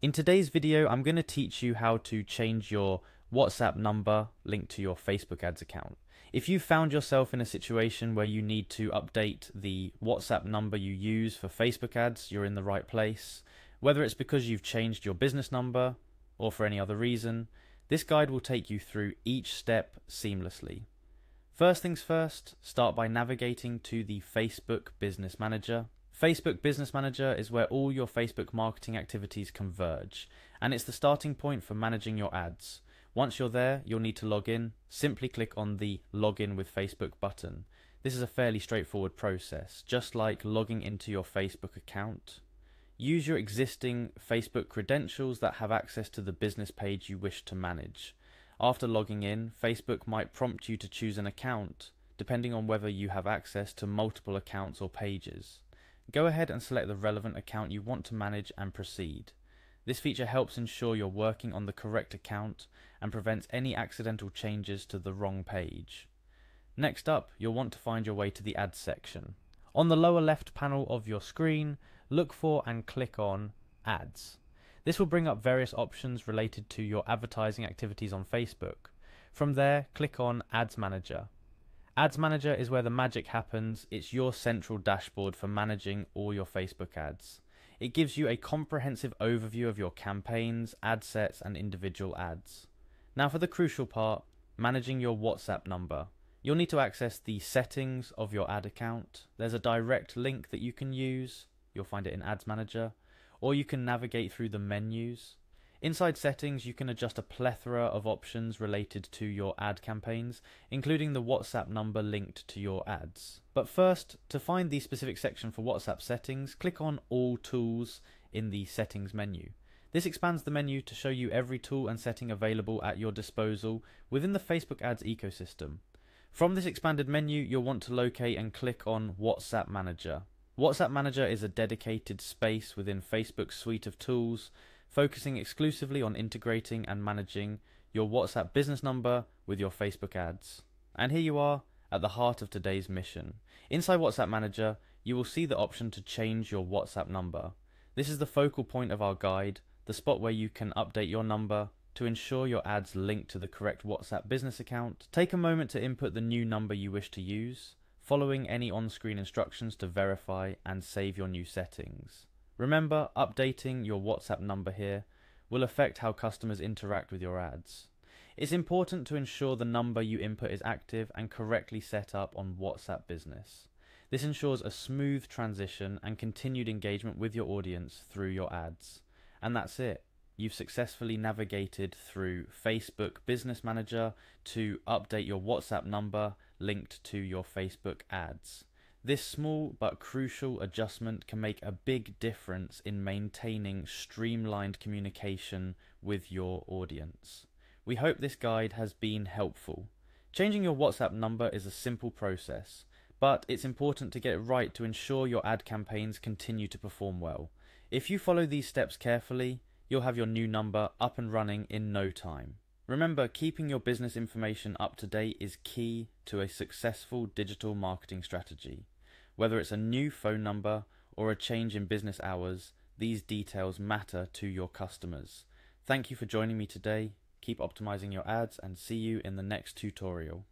In today's video, I'm going to teach you how to change your WhatsApp number linked to your Facebook ads account. If you found yourself in a situation where you need to update the WhatsApp number you use for Facebook ads, you're in the right place. Whether it's because you've changed your business number or for any other reason, this guide will take you through each step seamlessly. First things first, start by navigating to the Facebook Business Manager. Facebook Business Manager is where all your Facebook marketing activities converge, and it's the starting point for managing your ads. Once you're there, you'll need to log in. Simply click on the Login with Facebook button. This is a fairly straightforward process, just like logging into your Facebook account. Use your existing Facebook credentials that have access to the business page you wish to manage. After logging in, Facebook might prompt you to choose an account, depending on whether you have access to multiple accounts or pages. Go ahead and select the relevant account you want to manage and proceed. This feature helps ensure you're working on the correct account and prevents any accidental changes to the wrong page. Next up, you'll want to find your way to the Ads section. On the lower left panel of your screen, look for and click on Ads. This will bring up various options related to your advertising activities on Facebook. From there, click on Ads Manager. Ads Manager is where the magic happens. It's your central dashboard for managing all your Facebook ads. It gives you a comprehensive overview of your campaigns, ad sets, and individual ads. Now for the crucial part, managing your WhatsApp number. You'll need to access the settings of your ad account. There's a direct link that you can use. You'll find it in Ads Manager, or you can navigate through the menus. Inside settings, you can adjust a plethora of options related to your ad campaigns, including the WhatsApp number linked to your ads. But first, to find the specific section for WhatsApp settings, click on All Tools in the Settings menu. This expands the menu to show you every tool and setting available at your disposal within the Facebook ads ecosystem. From this expanded menu, you'll want to locate and click on WhatsApp Manager. WhatsApp Manager is a dedicated space within Facebook's suite of tools, focusing exclusively on integrating and managing your WhatsApp business number with your Facebook ads. And here you are at the heart of today's mission. Inside WhatsApp Manager, you will see the option to change your WhatsApp number. This is the focal point of our guide, the spot where you can update your number to ensure your ads link to the correct WhatsApp business account. Take a moment to input the new number you wish to use, following any on-screen instructions to verify and save your new settings. Remember, updating your WhatsApp number here will affect how customers interact with your ads. It's important to ensure the number you input is active and correctly set up on WhatsApp Business. This ensures a smooth transition and continued engagement with your audience through your ads. And that's it. You've successfully navigated through Facebook Business Manager to update your WhatsApp number linked to your Facebook ads. This small but crucial adjustment can make a big difference in maintaining streamlined communication with your audience. We hope this guide has been helpful. Changing your WhatsApp number is a simple process, but it's important to get it right to ensure your ad campaigns continue to perform well. If you follow these steps carefully, you'll have your new number up and running in no time. Remember, keeping your business information up to date is key to a successful digital marketing strategy. Whether it's a new phone number or a change in business hours, these details matter to your customers. Thank you for joining me today. Keep optimizing your ads and see you in the next tutorial.